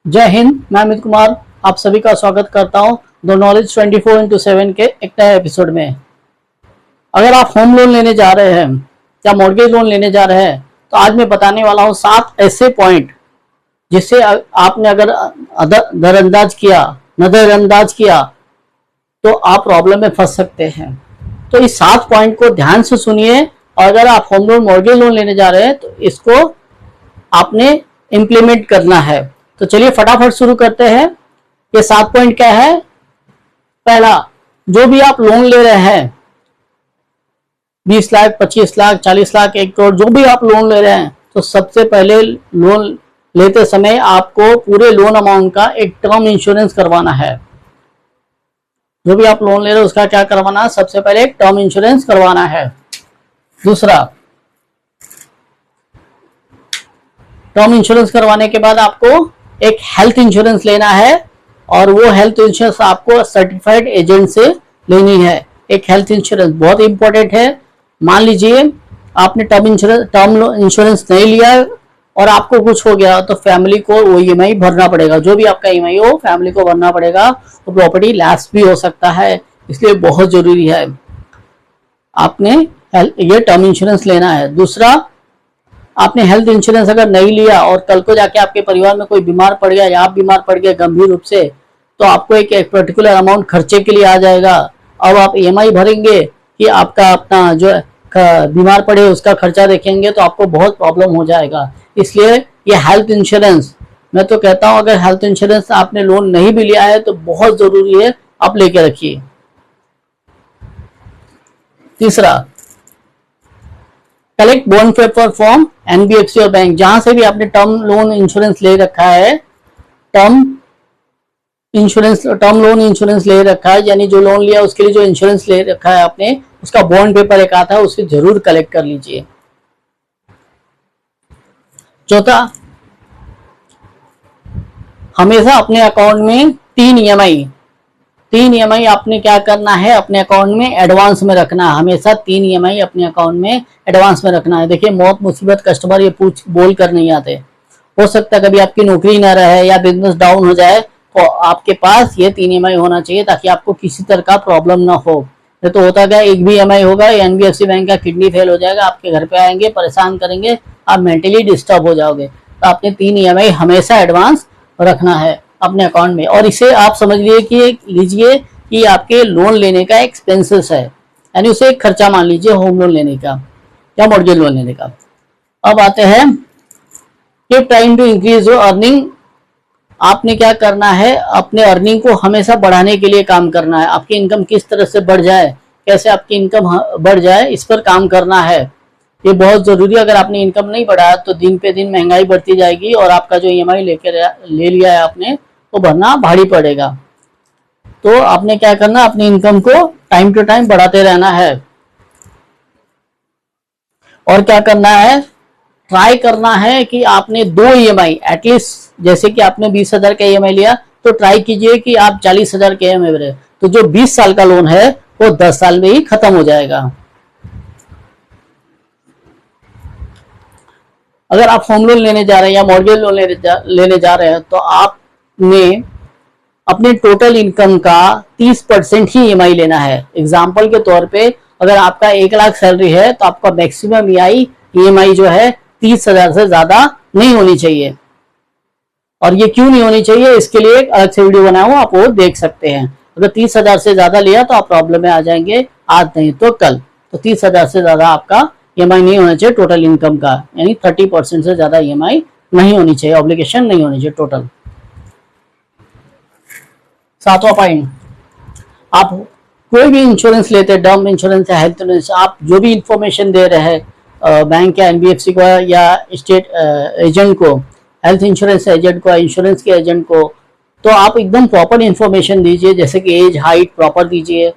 जय हिंद। मैं अमित कुमार आप सभी का स्वागत करता हूं द नॉलेज 24x7 के एक नए एपिसोड में। अगर आप होम लोन लेने जा रहे हैं या मॉर्गेज लोन लेने जा रहे हैं तो आज मैं बताने वाला हूं 7 ऐसे पॉइंट जिससे आपने अगर नजरअंदाज किया तो आप प्रॉब्लम में फंस सकते हैं। तो इस 7 पॉइंट को ध्यान से सुनिए और अगर आप होम लोन मॉर्गेज लोन लेने जा रहे हैं तो इसको आपने इम्प्लीमेंट करना है। तो चलिए फटाफट शुरू करते हैं। ये 7 पॉइंट क्या है। पहला, जो भी आप लोन ले रहे हैं 20 लाख 25 लाख 40 लाख 1 करोड़ जो भी आप लोन ले रहे हैं तो सबसे पहले लोन लेते समय आपको पूरे लोन अमाउंट का एक टर्म इंश्योरेंस करवाना है। जो भी आप लोन ले रहे हैं उसका क्या करवाना है, सबसे पहले एक टर्म इंश्योरेंस करवाना है। दूसरा, टर्म इंश्योरेंस करवाने के बाद आपको एक हेल्थ इंश्योरेंस लेना है और वो हेल्थ इंश्योरेंस आपको सर्टिफाइड एजेंट से लेनी है। एक हेल्थ इंश्योरेंस बहुत इंपॉर्टेंट है। मान लीजिए आपने टर्म इंश्योरेंस नहीं लिया और आपको कुछ हो गया तो फैमिली को वो ईएमआई भरना पड़ेगा। जो भी आपका ईएमआई हो फैमिली को भरना पड़ेगा, तो प्रॉपर्टी लैप्स भी हो सकता है। इसलिए बहुत जरूरी है आपने ये टर्म इंश्योरेंस लेना है। दूसरा, आपने हेल्थ इंश्योरेंस अगर नहीं लिया और कल को जाके आपके परिवार में कोई बीमार पड़ गया या आप बीमार पड़ गए गंभीर रूप से, तो आपको एक पर्टिकुलर अमाउंट खर्चे के लिए आ जाएगा। अब आप ईएमआई भरेंगे कि आपका अपना जो बीमार पड़े उसका खर्चा देखेंगे तो आपको बहुत प्रॉब्लम हो जाएगा। इसलिए ये हेल्थ इंश्योरेंस, मैं तो कहता हूं अगर हेल्थ इंश्योरेंस आपने लोन नहीं भी लिया है तो बहुत जरूरी है आप लेके रखिए। तीसरा, collect bond paper from NBFC और बैंक। जहां से भी आपने टर्म लोन इंश्योरेंस ले रखा है, टर्म लोन इंश्योरेंस ले रखा है, यानी जो लोन लिया उसके लिए जो इंश्योरेंस ले रखा है आपने, उसका बॉन्ड पेपर एक आता है, उसे जरूर कलेक्ट कर लीजिए। चौथा, हमेशा अपने अकाउंट में 3 ईएमआई आपने क्या करना है, अपने अकाउंट में एडवांस में रखना है। हमेशा 3 ईएमआई अपने अकाउंट में एडवांस में रखना है। देखिए मौत मुसीबत कस्टमर ये बोल कर नहीं आते। हो सकता है कभी आपकी नौकरी ना रहे या बिजनेस डाउन हो जाए तो आपके पास ये 3 ईएमआई होना चाहिए ताकि आपको किसी तरह का प्रॉब्लम ना हो। नहीं तो होता क्या, एक भी ईएमआई होगा एनबीएफसी बैंक का किडनी फेल हो जाएगा, आपके घर पे आएंगे, परेशान करेंगे, आप मेंटली डिस्टर्ब हो जाओगे। तो आपने 3 ईएमआई हमेशा एडवांस रखना है अपने अकाउंट में। और इसे आप समझ लीजिए कि आपके लोन लेने का एक्सपेंसेस है, यानी उसे एक खर्चा मान लीजिए होम लोन लेने का या मॉर्गेज लोन लेने का। अब आते हैं कि trying to increase your earning. आपने क्या करना है, अपने अर्निंग को हमेशा बढ़ाने के लिए काम करना है। आपकी इनकम किस तरह से बढ़ जाए, कैसे आपकी इनकम बढ़ जाए, इस पर काम करना है। ये बहुत जरूरी है। अगर आपने इनकम नहीं बढ़ाया तो दिन पे दिन महंगाई बढ़ती जाएगी और आपका जो ईएमआई ले लिया है आपने वो भरना भारी पड़ेगा। तो आपने क्या करना, अपनी इनकम को टाइम टू टाइम बढ़ाते रहना है। और क्या करना है, ट्राई करना है कि आपने 2 ईएमआई एटलीस्ट, जैसे कि आपने 20,000 का ईएमआई लिया तो ट्राई कीजिए कि आप 40,000 के ईएमआई भरे, तो जो 20 साल का लोन है वो 10 साल में ही खत्म हो जाएगा। अगर आप होम लोन लेने जा रहे हैं या मॉर्गेज लोन लेने जा रहे हैं तो आपने अपने टोटल इनकम का 30% ही ईएमआई लेना है। एग्जाम्पल के तौर पे अगर आपका 1 लाख सैलरी है तो आपका मैक्सिमम ईएमआई जो है 30,000 से ज्यादा नहीं होनी चाहिए। और ये क्यों नहीं होनी चाहिए, इसके लिए एक अलग से वीडियो बनाया हूं, आप वो देख सकते हैं। अगर 30,000 से ज्यादा लिया तो आप प्रॉब्लम में आ जाएंगे, आज नहीं तो कल। तो 30,000 से ज्यादा आपका ईएमआई नहीं होना चाहिए टोटल इनकम का, यानी 30% से ज्यादा ईएमआई नहीं होनी चाहिए, ऑब्लिगेशन नहीं होनी चाहिए टोटल। 7वां पॉइंट, आप कोई भी इंश्योरेंस लेते हैं, टर्म इंश्योरेंस या हेल्थ इंश्योरेंस, आप जो भी इंफॉर्मेशन दे रहे हैं बैंक या एनबीएफसी को या स्टेट एजेंट को, हेल्थ इंश्योरेंस एजेंट को, इंश्योरेंस के एजेंट को, तो आप एकदम प्रॉपर इंफॉर्मेशन दीजिए। जैसे कि एज, हाइट प्रॉपर दीजिए,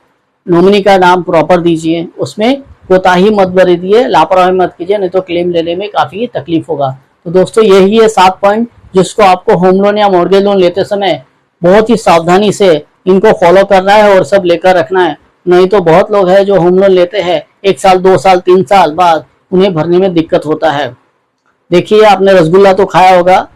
नॉमिनी का नाम प्रॉपर दीजिए, उसमें कोताही मत बरतिए, लापरवाही मत कीजिए, नहीं तो क्लेम लेने में काफी तकलीफ होगा। तो दोस्तों यही है 7 पॉइंट जिसको आपको होम लोन या मॉर्गेज लोन लेते समय बहुत ही सावधानी से इनको फॉलो करना है और सब लेकर रखना है। नहीं तो बहुत लोग हैं जो होम लोन लेते हैं 1 साल 2 साल 3 साल बाद उन्हें भरने में दिक्कत होता है। देखिए आपने रसगुल्ला तो खाया होगा,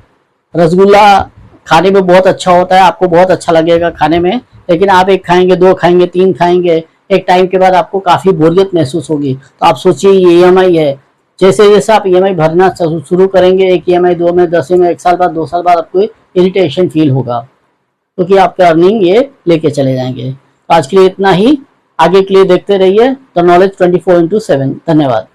रसगुल्ला खाने में बहुत अच्छा होता है, आपको बहुत अच्छा लगेगा खाने में। लेकिन आप एक खाएंगे, 2 खाएंगे, 3 खाएंगे, एक टाइम के बाद आपको काफ़ी बोरियत महसूस होगी। तो आप सोचिए ये ईएमआई है, जैसे जैसे आप ईएमआई भरना शुरू करेंगे, एक ईएमआई, 2 में, 10 में, 1 साल बाद, 2 साल बाद आपको इरिटेशन फील होगा, क्योंकि आपका अर्निंग ये लेके चले जाएंगे। तो आज के लिए इतना ही, आगे के लिए देखते रहिए द नॉलेज 24/7। धन्यवाद।